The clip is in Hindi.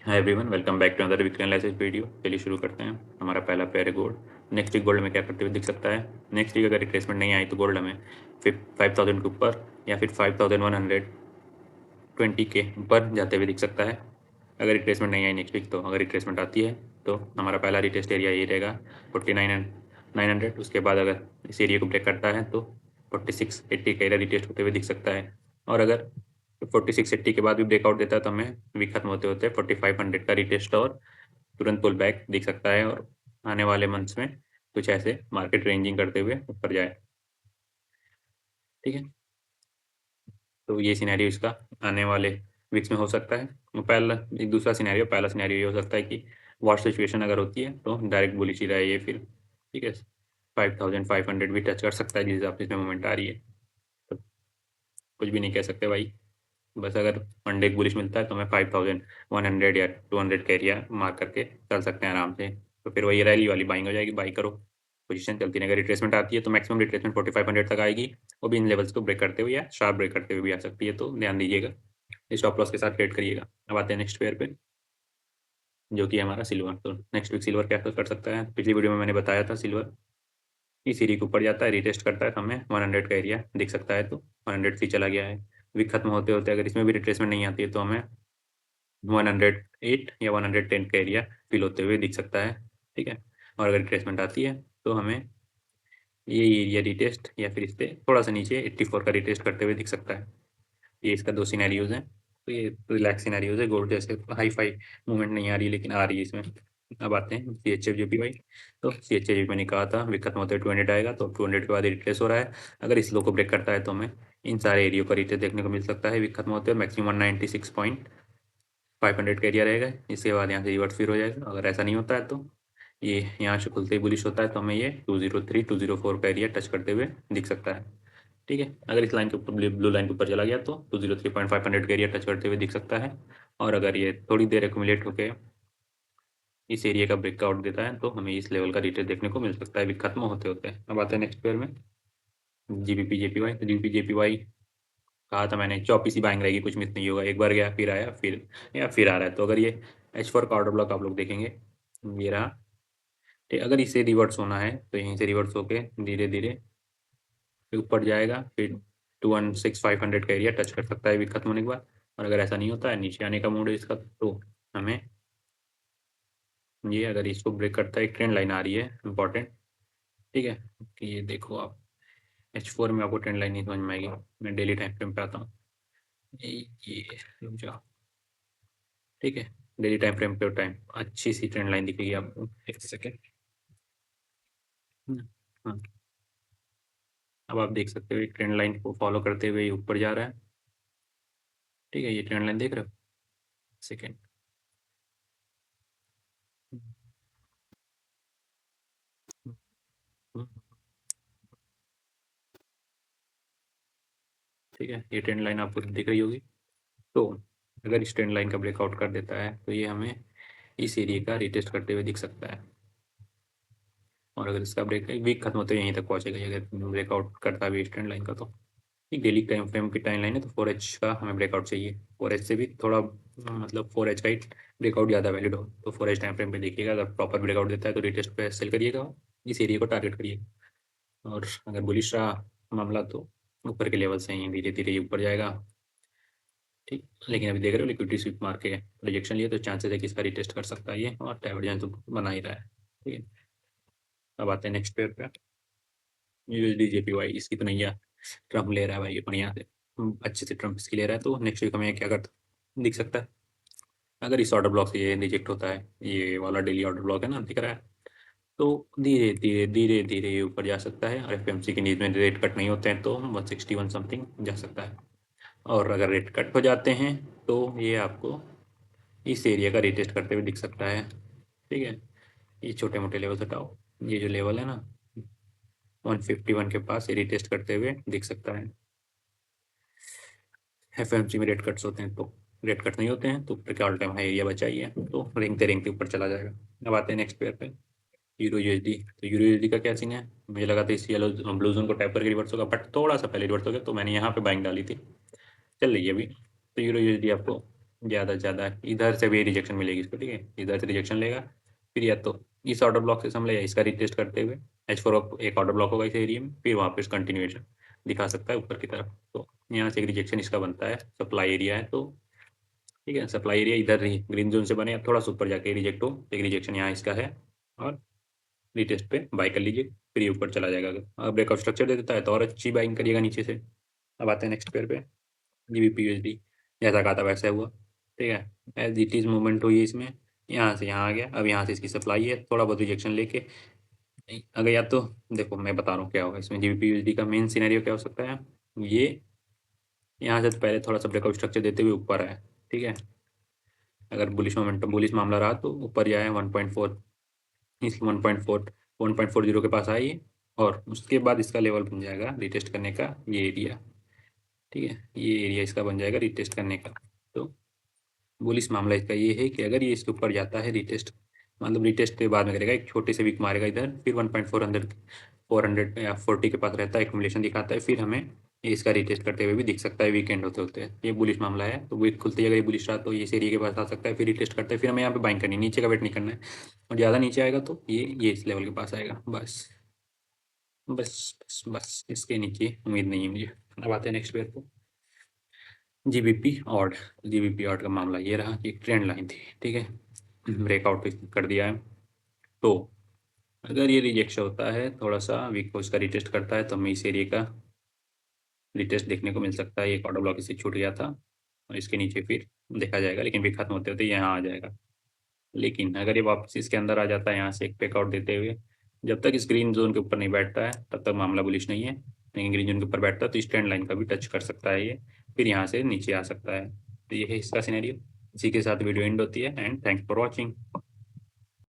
Hi everyone, welcome back to another weekly analysis video. चलिए शुरू करते हैं। हमारा पहला पेयर है गोल्ड। नेक्स्ट वीक गोल्ड में क्या करते हुए दिख सकता है। नेक्स्ट वीक अगर रिट्रेसमेंट नहीं आई तो गोल्ड हमें 5000 के ऊपर या फिर 5120 के ऊपर जाते हुए दिख सकता है। अगर रिट्रेसमेंट नहीं आई नेक्स्ट वीक, तो अगर रिट्रेसमेंट आती है तो हमारा पहला रिटेस्ट एरिया ये रहेगा 49,900। उसके बाद अगर इस एरिया को ब्रेक करता है तो 4680 का एरिया रिटेस्ट होते हुए दिख सकता है। और अगर 4680 के बाद भी ब्रेकआउट देता है तो हमें वीक खत्म होते होते 4500 का रिटेस्ट और तुरंत पुल बैक दिख सकता है, और आने वाले मंथ्स में कुछ ऐसे मार्केट रेंजिंग करते हुए ऊपर जाए। ठीक है, तो ये सिनेरियो इसका आने वाले वीक्स में हो सकता है। पहला एक दूसरा सिनेरियो, पहला सिनेरियो ये हो सकता है कि वॉर सिचुएशन अगर होती है तो डायरेक्ट बुलिश ही रहे ये फिर। ठीक है, 5500 भी टच कर सकता है जिस हिसाब से इसमें मोमेंट आ रही है। तो कुछ भी नहीं कह सकते भाई, बस अगर वन डे बुलिश मिलता है तो हमें 5100 या 200 का एरिया मार्क करके चल सकते हैं आराम से। तो फिर वही रैली वाली बाइंग हो जाएगी, बाई करो, पोजीशन चलती रहेगी। रिट्रेसमेंट आती है तो मैक्सिमम रिट्रेसमेंट 4500 तक आएगी, वो भी इन लेवल्स को ब्रेक करते हुए या शार्प ब्रेक करते हुए भी आ सकती है, तो ध्यान दीजिएगा, स्टॉप लॉस के साथ ट्रेड करिएगा। अब आते हैं नेक्स्ट पेयर पे, जो कि हमारा सिल्वर। तो नेक्स्ट वीक सिल्वर क्या कर सकता है। पिछली वीडियो में मैंने बताया था सिल्वर इस एरिया के ऊपर जाता है, रिटेस्ट करता है तो हमें 100 का एरिया दिख सकता है। तो 100 चला गया है। वीक खत्म होते होते अगर इसमें भी रिट्रेसमेंट नहीं आती है तो हमें 108 या 110 का एरिया फिल होते हुए दिख सकता है। ठीक है, और अगर रिट्रेसमेंट आती है तो हमें ये एरिया रिटेस्ट या फिर इससे थोड़ा सा नीचे 84 का रिटेस्ट करते हुए दिख सकता है। ये इसका दो सिनेरियोज हैं। तो ये रिलैक्स सिनेरियोज है, गोल्ड जैसे हाई फाई मूवमेंट नहीं आ रही है लेकिन आ रही है इसमें। अब आते हैं C H F G P Y. तो सी एच एफ जी मैंने कहा था वीक खत्म होते हुए 200 आएगा, तो 200 के बाद रिट्रेस हो रहा है। अगर इस लो को ब्रेक करता है तो हमें इन सारे एरियो का रिटेस्ट देखने को मिल सकता है वीक खत्म होते हुए। मैक्सिमम 196.500 का एरिया रहेगा। इसके बाद यहाँ से रिवर्स फिर हो जाएगा। अगर ऐसा नहीं होता है तो ये यहाँ से खुलते ही बुलिश होता है तो हमें ये 203 204 का एरिया टच करते हुए दिख सकता है। ठीक है, अगर इस लाइन के ऊपर ब्लू लाइन के ऊपर चला गया तो 203.500 का एरिया टच करते हुए दिख सकता है। और अगर ये थोड़ी देर एक्यूमुलेट होकर इस एरिया का ब्रेकआउट देता है तो हमें इस लेवल का रिटेस्ट देखने को मिल सकता है वीक खत्म होते होते। अब आते हैं नेक्स्ट पेयर में, जीबीपी जेपीवाई। तो जीबीपी जेपीवाई कहा था मैंने चौपी सी बाइंग रहेगी, कुछ मिस नहीं होगा। एक बार गया फिर आया फिर या फिर आ रहा है। तो अगर ये H4 का ऑर्डर ब्लॉक आप लोग देखेंगे, ये रहा। ठीक, अगर इसे रिवर्स होना है तो यहीं से रिवर्स होके धीरे धीरे ऊपर जाएगा, फिर 216,500 का एरिया टच कर सकता है वीक खत्म होने के बाद। और अगर ऐसा नहीं होता है, नीचे आने का मूड है इसका, तो हमें ये अगर इसको ब्रेक करता है, एक ट्रेंड लाइन आ रही है इंपॉर्टेंट। ठीक है, कि ये देखो आप H4 में आपको ट्रेंड लाइन नहीं समझ में आएगी, मैं डेली टाइम फ्रेम पे आता हूँ। ये रुक जाओ। ठीक है, डेली टाइम फ्रेम पे टाइम अच्छी सी ट्रेंड लाइन दिखेगी आपको, एक सेकेंड। हाँ, अब आप देख सकते हो ट्रेंड लाइन को फॉलो करते हुए ये ऊपर जा रहा है। ठीक है, ये ट्रेंड लाइन देख रहे हो, सेकेंड। ठीक है, ये ट्रेंड लाइन आपको दिख रही होगी। तो अगर इस ट्रेंड लाइन का ब्रेकआउट कर देता है तो ये हमें इस एरिया का रिटेस्ट करते हुए दिख सकता है। और अगर इसका ब्रेक वीक खत्म होते यहीं तक पहुंचेगा ये, अगर ब्रेकआउट करता है इस ट्रेंड लाइन का। तो एक डेली टाइम फ्रेम की टाइम लाइन है तो 4H का हमें ब्रेकआउट चाहिए। 4H से भी थोड़ा मतलब 4H का ही ब्रेकआउट ज़्यादा वैलिड हो, तो 4H टाइम फ्रेम पे देखिएगा। अगर प्रॉपर ब्रेकआउट देता है तो रिटेस्ट पे सेल करिएगा, इस एरिया को टारगेट करिएगा। और अगर बुलिश रहा मामला तो ऊपर के लेवल से ही धीरे धीरे ऊपर जाएगा। ठीक, लेकिन अभी देख रहे हो लिक्विडिटी स्वीप मार के प्रोजेक्शन लिए तो चांसेस है कि इसका रिटेस्ट कर सकता है ये, और डाइवर्जेंस तो बना ही रहा है। ठीक है, अब आते हैं नेक्स्ट पेयर पे, यूएसडी जेपीवाई। इसकी तो नैया ट्रम्प ले रहा है भाई बढ़िया से, अच्छे से ट्रम्प इसकी ले रहा है। तो नेक्स्ट वीक हमें क्या करता दिख सकता है। अगर इस ऑर्डर ब्लॉक से ये रिजेक्ट होता है, ये वाला डेली ऑर्डर ब्लॉक है ना दिख रहा है, तो धीरे धीरे धीरे धीरे ये ऊपर जा सकता है। और एफएमसी की नीड में रेट कट नहीं होते हैं तो 161 समथिंग जा सकता है। और अगर रेट कट हो जाते हैं तो ये आपको इस एरिया का रिटेस्ट करते हुए दिख सकता है। ठीक है, ये छोटे मोटे लेवल हटाओ, ये जो लेवल है ना 151 के पास ये रिटेस्ट करते हुए दिख सकता है। एफएमसी में रेट कट्स होते हैं, तो रेट कट नहीं होते हैं तो ऊपर के ऑल टाइम हाई एरिया बचाइए, तो रेंगते रेंगते ऊपर चला जाएगा। अब आते हैं नेक्स्ट पेयर पे, यूरो यूएसडी। तो यूरो यूएसडी का क्या सीन है, मुझे लगा था इस येलो ब्लू जोन को टैप करके रिवर्स होगा, बट थोड़ा सा पहले रिवर्स हो गया तो मैंने यहाँ पे बाइंग डाली थी, चल रही है अभी। तो यूरो यूएसडी आपको ज़्यादा से ज़्यादा इधर से भी रिजेक्शन मिलेगी इसको, ठीक है, इधर से रिजेक्शन लेगा, फिर या तो इस ऑर्डर ब्लॉक से संभले या इसका रिटेस्ट करते हुए H4 एक ऑर्डर ब्लॉक होगा इस एरिया में, फिर वहाँ पे कंटिन्यूएशन दिखा सकता है ऊपर की तरफ। तो यहाँ से एक रिजेक्शन इसका बनता है, सप्लाई एरिया है तो ठीक है, सप्लाई एरिया इधर ग्रीन जोन से बने, थोड़ा सा ऊपर जाके रिजेक्ट हो, एक रिजेक्शन यहाँ इसका है और रिटेस्ट पे बाय कर लीजिए, फिर ये ऊपर चला जाएगा। अगर ब्रेकआउट स्ट्रक्चर दे देता है तो और अच्छी बाइंग करिएगा नीचे से। अब आते हैं नेक्स्ट पेयर पे, GBP USD, जैसा कहा था वैसा हुआ, ठीक है, एज इट इज मूवमेंट हुई है इसमें, यहाँ से यहाँ आ गया, अब यहाँ से इसकी सप्लाई है, थोड़ा बहुत रिजेक्शन लेके अगर या तो देखो मैं बता रहा हूँ क्या होगा इसमें। GBP USD का मेन सिनेरियो क्या हो सकता है, ये यहाँ से तो पहले थोड़ा सा ब्रेकआउट स्ट्रक्चर देते हुए ऊपर आए, ठीक है, अगर बुलिश मोमेंटम बुलिश मामला रहा तो ऊपर जाए 1.4, इस 1.40 के पास आई और उसके बाद इसका लेवल बन जाएगा रिटेस्ट करने का ये एरिया, ठीक है, ये एरिया इसका बन जाएगा रिटेस्ट करने का। तो बुलिश मामला इसका ये है कि अगर ये इसके ऊपर जाता है रिटेस्ट, मतलब रिटेस्ट के बाद में करेगा एक छोटे से वीक मारेगा इधर, फिर 1.400 या 40 के पास रहता है, एक्यूमुलेशन दिखाता है, फिर हमें ये इसका रिटेस्ट करते हुए भी दिख सकता है वीकेंड होते होते। ये बुलिश मामला है, तो वीक खुलते ही अगर ये बुलिश रहा तो ये इस एरिया के पास आ सकता है, फिर रिटेस्ट करता है, फिर हमें यहाँ पे बाइंग करनी है, नीचे का वेट नहीं करना है, और ज़्यादा नीचे आएगा तो ये इस लेवल के पास आएगा, बस बस बस बस, इसके नीचे उम्मीद नहीं है मुझे। अब आते हैं नेक्स्ट पेयर को, GBP ऑड। GBP ऑड का मामला ये रहा कि एक ट्रेंड लाइन थी, ठीक है, ब्रेकआउट कर दिया है, तो अगर ये रिजेक्शन होता है थोड़ा सा वीक को इसका रिटेस्ट करता है तो हमें इस एरिया का रिटेस्ट देखने को मिल सकता है। एक ऑर्डर ब्लॉक इससे छूट गया था और इसके नीचे फिर देखा जाएगा, लेकिन वीक खत्म होते होते यहाँ आ जाएगा। लेकिन अगर ये वापस इसके अंदर आ जाता है यहाँ से एक पेकआउट देते हुए, जब तक इस ग्रीन जोन के ऊपर नहीं बैठता है तब तक मामला बुलिश नहीं है, लेकिन ग्रीन जोन के ऊपर बैठता है तो इस ट्रेंड लाइन का भी टच कर सकता है ये, फिर यहाँ से नीचे आ सकता है। तो ये है इसका सिनेरियो। इसी के साथ वीडियो एंड होती है एंड थैंक्स फॉर वॉचिंग।